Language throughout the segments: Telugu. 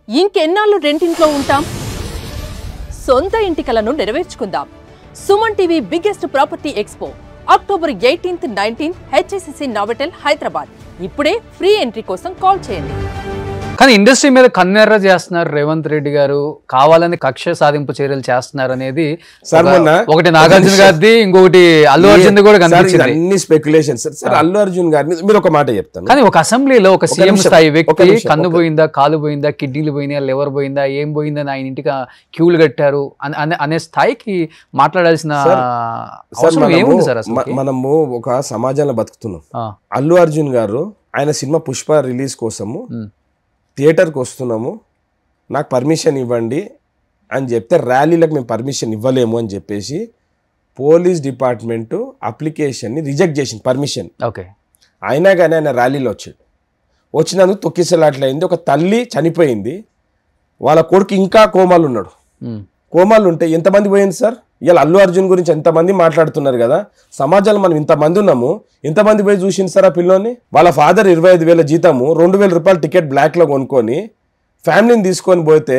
ఇంకెన్నాళ్ళు రెంటింట్లో ఉంటాం? సొంత ఇంటి కలను నెరవేర్చుకుందాం. Suman TV biggest property expo October 18th, 19th HSCC Novotel Hyderabad. ఇప్పుడే ఫ్రీ ఎంట్రీ కోసం కాల్ చేయండి. కానీ ఇండస్ట్రీ మీద కన్నెర్ర చేస్తున్నారు రేవంత్ రెడ్డి గారు, కావాలని కక్ష సాధింపు చర్యలు చేస్తున్నారు అనేది ఒకటి నాగార్జున గారిది, ఇంకొకటి అల్లు అర్జున్ కూడా కనిపించింది. అన్ని స్పెక్యులేషన్స్ సార్. అల్లు అర్జున్ గారిని మీరు ఒక మాట చెప్తాను. కానీ ఒక అసెంబ్లీలో ఒక సీఎం స్థాయి వ్యక్తి కన్ను పోయిందా, కాలు పోయిందా, కిడ్నీలు పోయిందా, లివర్ పోయిందా, ఏం పోయిందని ఆయన ఇంటికి క్యూలు కట్టారు అనే స్థాయికి మాట్లాడాల్సిన అవసరం ఏముంది సార్? మనము ఒక సమాజంలో బతుకుతున్నాం. అల్లు అర్జున్ గారు ఆయన సినిమా పుష్ప రిలీజ్ కోసము థియేటర్కి వస్తున్నాము, నాకు పర్మిషన్ ఇవ్వండి అని చెప్తే ర్యాలీలకు మేము పర్మిషన్ ఇవ్వలేము అని చెప్పేసి పోలీస్ డిపార్ట్మెంటు అప్లికేషన్ని రిజెక్ట్ చేసింది పర్మిషన్. ఓకే. అయినా కానీ ఆయన ర్యాలీలో వచ్చినందుకు తొక్కిసలాట్లయింది. ఒక తల్లి చనిపోయింది, వాళ్ళ కొడుకు ఇంకా కోమాలు ఉన్నాడు. కోమాలు ఉంటే ఎంతమంది పోయింది సార్? ఇవాళ అల్లు అర్జున్ గురించి ఎంతమంది మాట్లాడుతున్నారు కదా, సమాజంలో మనం ఇంతమంది ఉన్నాము, ఎంతమంది పోయి చూసింది సార్ ఆ పిల్లోని? వాళ్ళ ఫాదర్ 25,000 జీతము, 2,000 రూపాయలు టికెట్ బ్లాక్లో కొనుక్కొని ఫ్యామిలీని తీసుకొని పోతే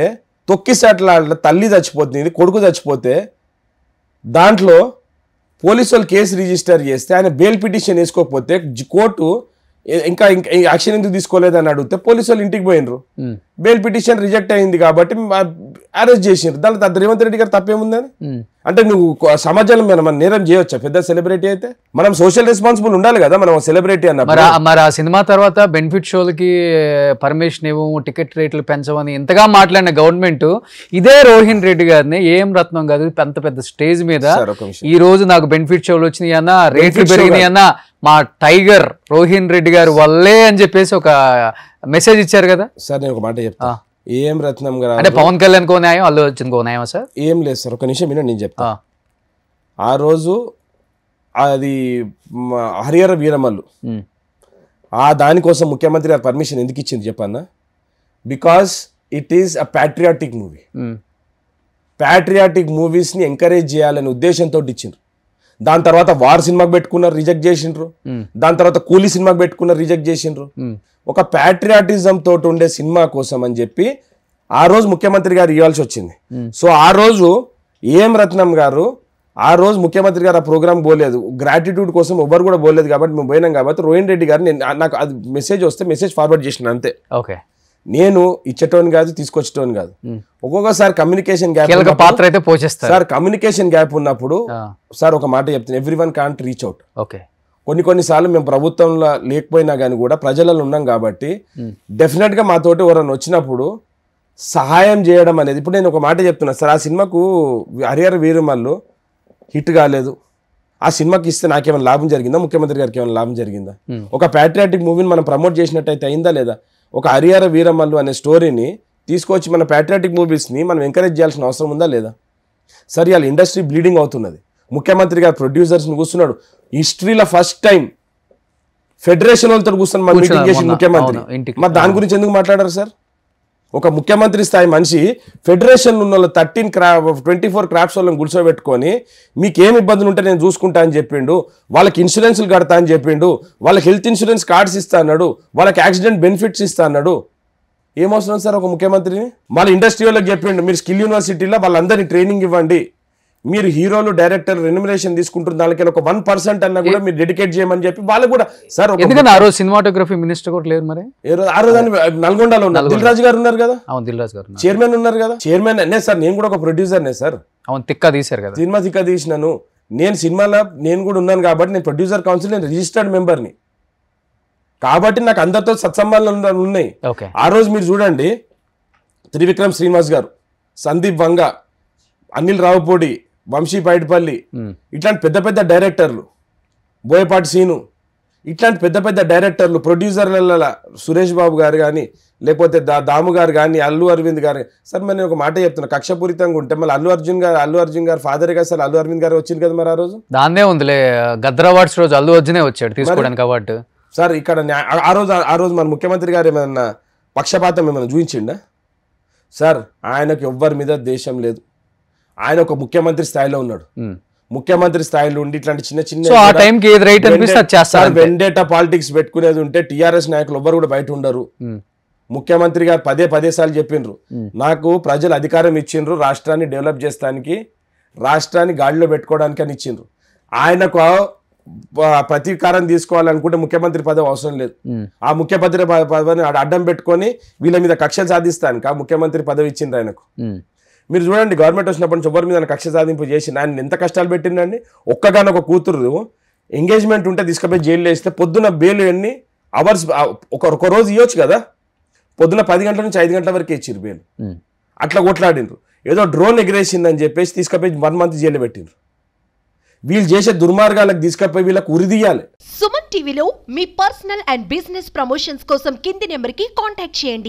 తొక్కిసాట్ల తల్లి చచ్చిపోతుంది, కొడుకు చచ్చిపోతే దాంట్లో పోలీసు వాళ్ళు కేసు రిజిస్టర్ చేస్తే ఆయన బెయిల్ పిటిషన్ వేసుకోకపోతే కోర్టు ఇంకా యాక్షన్ ఎందుకు తీసుకోలేదని అడిగితే పోలీసు వాళ్ళు ఇంటికి పోయినరు, బెయిల్ పిటిషన్ రిజెక్ట్ అయింది కాబట్టి అరెస్ట్ చేసిండ్రు. దాంట్లో రేవంత్ రెడ్డి గారు తప్పేముందని? అంటే నువ్వు సమాజంలో మనం నేరం చేయవచ్చా? పెద్ద సెలబ్రిటీ అయితే మనం సోషల్ రెస్పాన్సిబుల్ ఉండాలి కదా మనం సెలబ్రిటీ అన్నప్పుడు. మరి ఆ సినిమా తర్వాత బెనిఫిట్ షోలకి పర్మిషన్ ఇవ్వము, టికెట్ రేట్లు పెంచమని ఎంతగా మాట్లాడిన గవర్నమెంట్ ఇదే రోహిన్ రెడ్డి గారిని ఏం రత్నం కాదు అంత పెద్ద స్టేజ్ మీద ఈ రోజు నాకు బెనిఫిట్ షోలు వచ్చినాయి అన్న, రేట్లు పెరిగినాయి అన్న, మా టైగర్ రోహిన్ రెడ్డి గారు వల్లే అని చెప్పేసి ఒక మెసేజ్ ఇచ్చారు కదా సార్. నేను ఒక మాట చెప్తా, ఏం రత్నం గారు అంటే పవన్ కళ్యాణ్ కో న్యాయం, అల్లు అర్జున్ కో న్యాయం సార్? ఏం లేదు సార్, ఒక నిమిషం వినండి నేను చెప్తా. ఆ రోజు అది హరిహర వీరమల్లు దానికోసం ముఖ్యమంత్రి గారు పర్మిషన్ ఎందుకు ఇచ్చింది చెప్పన్నా? Because it is a patriotic movie. Patriotic మూవీస్ని ఎంకరేజ్ చేయాలనే ఉద్దేశంతో ఇచ్చిండ్రు. దాని తర్వాత వార్ సినిమాకి పెట్టుకున్నారు, రిజెక్ట్ చేసిండ్రు. దాని తర్వాత కూలీ సినిమాకి పెట్టుకున్నారు, రిజెక్ట్ చేసిండ్రు. ఒక ప్యాట్రియాటిజం తోటి ఉండే సినిమా కోసం అని చెప్పి ఆ రోజు ముఖ్యమంత్రి గారు ఇవ్వాల్సి వచ్చింది. సో ఆ రోజు ఏం రత్నం గారు ఆ రోజు ముఖ్యమంత్రి గారు ఆ ప్రోగ్రామ్ పోలేదు, గ్రాటిట్యూడ్ కోసం ఎవరు కూడా పోలేదు కాబట్టి మేము పోయినాం కాబట్టి రోహిన్ రెడ్డి గారు నాకు అది మెసేజ్ వస్తే మెసేజ్ ఫార్వర్డ్ చేసిన అంతే. ఓకే. నేను ఇచ్చేటోని కాదు, తీసుకొచ్చేటోని కాదు. ఒక్కొక్కసారి కమ్యూనికేషన్ గ్యాప్ పాత్ర అయితే పోషిస్తారు సార్. కమ్యూనికేషన్ గ్యాప్ ఉన్నప్పుడు సార్ ఒక మాట చెప్తాను, everyone can't reach out. Okay. కొన్నిసార్లు మేము ప్రభుత్వంలో లేకపోయినా కానీ కూడా ప్రజలలో ఉన్నాం కాబట్టి డెఫినెట్గా మాతోటి ఎవరైనా వచ్చినప్పుడు సహాయం చేయడం అనేది. ఇప్పుడు నేను ఒక మాట చెప్తున్నా సార్, ఆ సినిమాకు హరిహర వీరమల్లు హిట్ కాలేదు, ఆ సినిమాకి ఇస్తే నాకేమైనా లాభం జరిగిందా? ముఖ్యమంత్రి గారికి ఏమైనా లాభం జరిగిందా? ఒక ప్యాట్రియాటిక్ మూవీని మనం ప్రమోట్ చేసినట్టయితే అయిందా లేదా? ఒక హరిహర వీరమల్లు అనే స్టోరీని తీసుకొచ్చి మన ప్యాట్రియాటిక్ మూవీస్ని మనం ఎంకరేజ్ చేయాల్సిన అవసరం ఉందా లేదా? సరే, వాళ్ళ ఇండస్ట్రీ బ్లీడింగ్ అవుతున్నది. ముఖ్యమంత్రి గారు ప్రొడ్యూసర్స్ని కూర్చున్నాడు, హిస్టరీలో ఫస్ట్ టైం ఫెడరేషన్ వాళ్ళతో కూర్చొని మన మీటింగ్ చేసి ముఖ్యమంత్రి. మరి దాని గురించి ఎందుకు మాట్లాడారు సార్? ఒక ముఖ్యమంత్రి స్థాయి మనిషి ఫెడరేషన్ ఉన్న వాళ్ళు 24 క్రాఫ్ట్స్ వాళ్ళని కూర్చోబెట్టుకొని మీకేం ఇబ్బందులు ఉంటే నేను చూసుకుంటా అని చెప్పిండు, వాళ్ళకి ఇన్సూరెన్స్లు కడతా అని చెప్పిండు, వాళ్ళకి హెల్త్ ఇన్సూరెన్స్ కార్డ్స్ ఇస్తా అన్నాడు, వాళ్ళకి యాక్సిడెంట్ బెనిఫిట్స్ ఇస్తా అన్నాడు. ఏమవసరం సార్ ఒక ముఖ్యమంత్రిని? వాళ్ళ ఇండస్ట్రీ వాళ్ళకి చెప్పిండు మీరు స్కిల్ యూనివర్సిటీలో వాళ్ళందరినీ ట్రైనింగ్ ఇవ్వండి, మీరు హీరోలు డైరెక్టర్ రెన్యుమరేషన్ తీసుకుంటున్న దానికి ఒక 1% అన్నా కూడా మీరు డెడికేట్ చేయమని చెప్పి వాళ్ళు కూడా సార్. ఎందుకంటే ఆ రోజు సినిమాటోగ్రఫీ మినిస్టర్ కూడా లేరు, మరి ఆ రోజు నల్గొండలో ఉన్నారు, దిల్ రాజు గారు ఉన్నారు కదా, దిల్ రాజు గారు చైర్మన్ ఉన్నారు కదా. చైర్మన్ అనే సార్, నేను కూడా ఒక ప్రొడ్యూసర్నే సార్. అవును, తిక్క తీశారు కదా సినిమా, తిక్క తీసినాను నేను. సినిమాలో నేను కూడా ఉన్నాను కాబట్టి నేను ప్రొడ్యూసర్ కౌన్సిల్, నేను రిజిస్టర్డ్ మెంబర్ని కాబట్టి నాకు అందరితో సత్సంబంధాలు ఉన్నాయి. ఆ రోజు మీరు చూడండి, త్రివిక్రమ్ శ్రీనివాస్ గారు, సందీప్ వంగ, అనిల్ రావుపూడి, వంశీ పైడిపల్లి, ఇట్లాంటి పెద్ద పెద్ద డైరెక్టర్లు, బోయపాటి సీను, ఇట్లాంటి పెద్ద పెద్ద డైరెక్టర్లు, ప్రొడ్యూసర్ల సురేష్ బాబు గారు కానీ లేకపోతే దాము గారు కానీ, అల్లు అరవింద్ గారు. సార్ మరి నేను ఒక మాట చెప్తున్నా, కక్షపూరితంగా ఉంటే మళ్ళీ అల్లు అర్జున్ గారు ఫాదర్ కదా సార్, అల్లు అరవింద్ గారు వచ్చింది కదా మరి ఆ రోజు. దాన్నే ఉందిలే, గద్దర్ అవార్డ్స్ రోజు అల్లు అర్జునే వచ్చాడు తీసుకోవడానికి అవార్డు సార్. ఇక్కడ ఆ రోజు మన ముఖ్యమంత్రి గారు ఏమైనా పక్షపాతం ఏమైనా చూపించిండా సార్? ఆయనకు ఎవ్వరి మీద దేశం లేదు, ఆయన ఒక ముఖ్యమంత్రి స్థాయిలో ఉన్నాడు. ముఖ్యమంత్రి స్థాయిలో ఉండి ఇట్లాంటి చిన్న చిన్న వెండేటా పాలిటిక్స్ పెట్టుకునేది ఉంటే టీఆర్ఎస్ నాయకులు ఎవ్వరు కూడా బయట ఉండరు. ముఖ్యమంత్రి గారు పదే సార్లు చెప్పిండ్రు, నాకు ప్రజలు అధికారం ఇచ్చిండ్రు రాష్ట్రాన్ని డెవలప్ చేస్తానికి, రాష్ట్రాన్ని గాడిలో పెట్టుకోవడానికి అని ఇచ్చిండ్రు. ఆయనకు ప్రతీకారం తీసుకోవాలనుకుంటే ముఖ్యమంత్రి పదవి అవసరం లేదు. ఆ ముఖ్యమంత్రి పదవిని అడ్డం పెట్టుకొని వీళ్ళ మీద కక్ష సాధిస్తానికి ఆ ముఖ్యమంత్రి పదవి ఇచ్చిండ్రు ఆయనకు. మీరు చూడండి, గవర్నమెంట్ వచ్చినప్పటి నుంచి ఎవరి మీద కక్ష సాధింపు చేసి ఆయన ఎంత కష్టాలు పెట్టిండండి. ఒక్కగానొక కూతురు ఎంగేజ్మెంట్ ఉంటే తీసుకుపోయి జైల్లో వేస్తే పొద్దున బెయిల్ ఎన్ని అవర్స్ ఒక రోజు ఇవ్వచ్చు కదా, పొద్దున 10 గంటల నుంచి 5 గంటల వరకే ఇచ్చిర్రు బెయిల్. అట్లా కొట్లాడిండ్రు. ఏదో డ్రోన్ ఎగిరేసిందని చెప్పేసి తీసుకుపోయి 1 మంత్ జైలు పెట్టిండ్రు. వీళ్ళు చేసే దుర్మార్గాలకు తీసుకుపోయి వీళ్ళకి ఉరిదీయాలి. సుమన్ టీవీలో మీ పర్సనల్ అండ్ బిజినెస్ ప్రమోషన్స్ కోసం కింది నెంబర్కి కాంటాక్ట్ చేయండి.